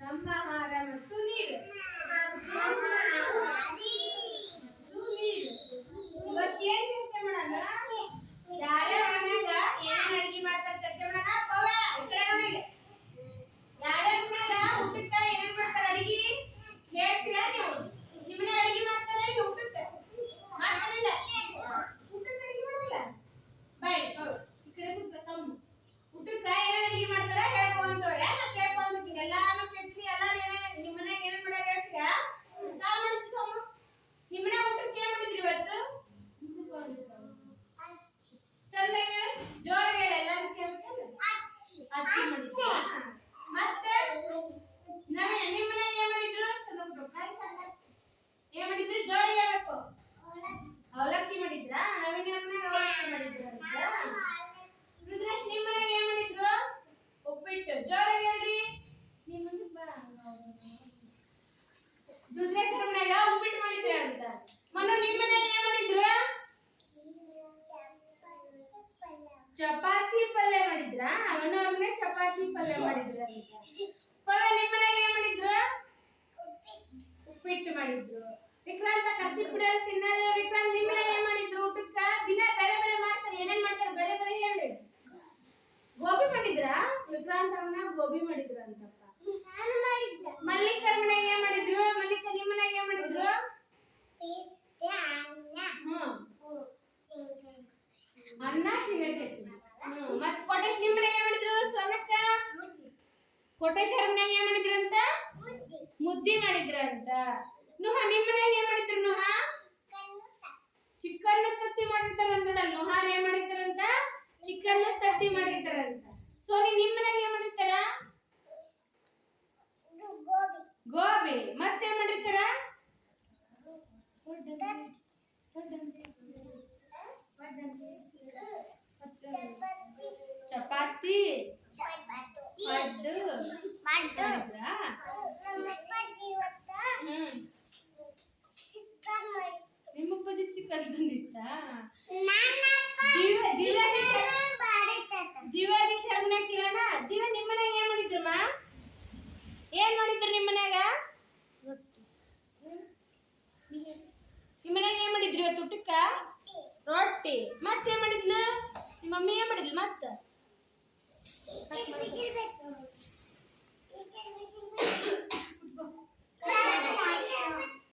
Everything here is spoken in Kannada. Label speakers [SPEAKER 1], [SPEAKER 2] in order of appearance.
[SPEAKER 1] ನಮ್ಮ ಆಹಾರ ಮತ್ತು ನೀರು. ಇವತ್ತೇನ್ ಚರ್ಚೆ ಮಾಡೋಣ? ಯಾರ್ಯಾರ ಮನ್ಯಾಗ ಏನೇನ್ ಅಡಿಗೆ ಮಾಡ್ತಾರೆ ಚರ್ಚೆ ಮಾಡೋಣ. ಪವ್ವ ಈ ಕಡೆ ನೋಡಿ. ಯಾರ್ಯಾರ ಮನ್ಯಾಗ ಊಟಕ್ಕ ಏನೇನ್ ಮಾಡ್ತಾರೆ ಅಡಿಗೆ ಹೇಳ್ತೀರಾ ನೀವು? ನಿಮ್ಮನೆ ಅಡಿಗೆ ಮಾಡ್ತಾರೆ ಇಲ್ಲ ಊಟಕ್ಕೆ? ಮಾಡ್ತಾರಿಲ್ಲ? ಊಟಕ್ಕೆ ಅಡಿಗೆ ಮಾಡಲ್ಲ? ಬೈ ಈ ಕಡೆ ಕೂತ್ಕೋ ಸೌಮ್ಯ. ಊಟಕ್ಕೆ ಏನೇನ್ ಅಡಿಗೆ ಮಾಡ್ತಾರ ಹೇಳ್ಕೊಂತವ್ರೆ. ನಾ ಕೇಳ್ಕೊಂತೀನಿ. ಎಲ್ಲಾನು ಕೇಳ್ತೀನಿ. ಎಲ್ಲಾರು ಏನೇನ್ ನಿಮ್ಮ ಮನ್ಯಾಗ ಏನೇನ್ ಮಾಡ್ಯಾರ ಹೇಳ್ತೀರಾ? ಸಾಲ್ ಮಾಡಿಸಿ ಸೌಮ್ಯ. ನಿಮ್ಮ ಮನ್ಯಾಗ ಊಟಕ್ಕೆ ಏನ್ ಮಾಡಿದ್ರಿ ಇವತ್ತು? ಚಂದ ಹೇಳು. ಜೋರಾಗಿ ಹೇಳು. ಎಲ್ಲಾರು ಕೇಳ್ಬೇಕಲ್ಲ? ಅಚ್ಚಿ ಮಾಡಿದ್ರಾ? ಮತ್ತೆ ನವೀನ ನಿಮ್ಮ ಮನ್ಯಾಗ ಏನ್ ಮಾಡಿದ್ರು? ಚಂದ ಏನ್ ಮಾಡಿದ್ರು? ಜೋರಾಗಿ ಹೇಳ್ಬೇಕು. ಅವಲಕ್ಕಿ ಮಾಡಿದ್ರಾ? ನವೀನ ಮನ್ಯಾಗ ಅವಲಕ್ಕಿ ಮಾಡಿದ್ರು ಅಂತ. ರುದ್ರೇಶ್ ನಿಮ್ಮ ಮನ್ಯಾಗ ಏನ್ ಮಾಡಿದ್ರು? ಉಪ್ಪಿಟ್ಟು. ಜೋರಾಗಿ ಹೇಳ್ರಿ. ನಿಮ್ಮ ಮುಂದಕ್ಕೆ ಬಾ. ರುದ್ರೇಶ್ ಅವ್ರ ಮನ್ಯಾಗ ಉಪ್ಪಿಟ್ಟು ಮಾಡಿದ್ರು ಅಂತ. ಮನು ನಿಮ್ಮ ಮನ್ಯಾಗ ಏನ್ ಮಾಡಿದ್ರು? ಚಪಾತಿ ಪಲ್ಯ ಮಾಡಿದ್ರಾ? ಮನು ಅವ್ರ ಮನ್ಯಾಗ ಚಪಾತಿ ಪಲ್ಯ ಮಾಡಿದ್ರು ಅಂತ. ಪವ್ವ ನಿಮ್ಮ ಮನ್ಯಾಗ ಏನ್ ಮಾಡಿದ್ರು? ಉಪ್ಪಿಟ್ಟು ಮಾಡಿದ್ರು. ವಿಕ್ರಾಂತ ಕರ್ಚಿ ಪುಡಿ ಅಂತ ತಿನ್ನೋದು. ವಿಕ್ರಾಂತ್ ನಿಮ್ಮ ಮನ್ಯಾಗ ಏನ್ ಮಾಡಿದ್ರು ಊಟಕ್ಕ? ದಿನ ಬೇರೆ ಬೇರೆ ಮಾಡ್ತಾರೆ. ಏನೇನ್ ಮಾಡ್ತಾರೆ ಬೇರೆ ಬೇರೆ ಹೇಳಿ. ಗೋಬಿ ಮಾಡಿದ್ರಾ? ವಿಕ್ರಾಂತ್ ಅವ್ರ ಮನ್ಯಾಗ ಗೋಬಿ ಮಾಡಿದ್ರು ಅಂತಪ್ಪ. ಮಲ್ಲಿಕ ಅವ್ರ ಮನ್ಯಾಗ ಏನ್ ಮಾಡಿದ್ರು? ಮಲ್ಲಿಕ ನಿಮ್ಮ ಮನ್ಯಾಗ ಏನ್ ಮಾಡಿದ್ರು? ಅನ್ನ ಶೇಂಗಾ ಚಟ್ನಿ. ಮತ್ ಕೋಟೇಶ್ ನಿಮ್ಮ ಮನ್ಯಾಗ ಏನ್ ಮಾಡಿದ್ರು? ಸ್ವರ್ಣಕ್ಕ ಕೋಟೇಶ್ ಅವ್ರ ಮನ್ಯಾಗ ಏನ್ ಮಾಡಿದ್ರು ಅಂತ? ಮುದ್ದಿ ಮಾಡಿದ್ರ ಅಂತ. ನುಹಾ ನಿಮ್ಮ ಮನ್ಯಾಗ ಏನ್ ಮಾಡಿದ್ರು? ನುಹಾ ಚಿಕನ್ ತತ್ತಿ ಮಾಡಿರ್ತಾರಂತ. ನುಹಾರ್ ಏನ್ ಮಾಡಿರ್ತಾರಂತ? ಚಿಕನ್ ತತ್ತಿ ಮಾಡಿರ್ತಾರಂತ. ಸೋನಿ ನಿಮ್ಮ ಮನ್ಯಾಗ ಏನ್ ಮಾಡಿರ್ತಾರ? ಗೋಬಿ. ಮತ್ತೇನ್ ಮಾಡಿರ್ತಾರ? ಚಪಾತಿ ಪಡ್ಡು ಮಾಡಿದ್ರಾ? ನಿಮ್ಮ ಅಪ್ಪಾಜಿ ಚಿಕನ್ ತಂದಿತ್ತ? ದಿವ್ಯಾ ದೀಕ್ಷಾ ಮನ್ಯಾಗ ಕಿರಣ. ದಿವ್ಯಾ ನಿಮ್ಮ ಮನ್ಯಾಗ ಏನ್ ಮಾಡಿದ್ರಮ್ಮ? ಏನ್ ಮಾಡಿದ್ರು ನಿಮ್ಮ ಮನ್ಯಾಗ? ನಿಮ್ಮ ಮನ್ಯಾಗ ಏನ್ ಮಾಡಿದ್ರಿ ಇವತ್ತು ಊಟಕ್ಕ? ರೊಟ್ಟಿ. ಮತ್ತೇನ್ ಮಾಡಿದ್ಲು ನಿಮ್ಮ ಮಮ್ಮಿ? ಏನ್ ಮಾಡಿದ್ಲು ಮತ್ತ?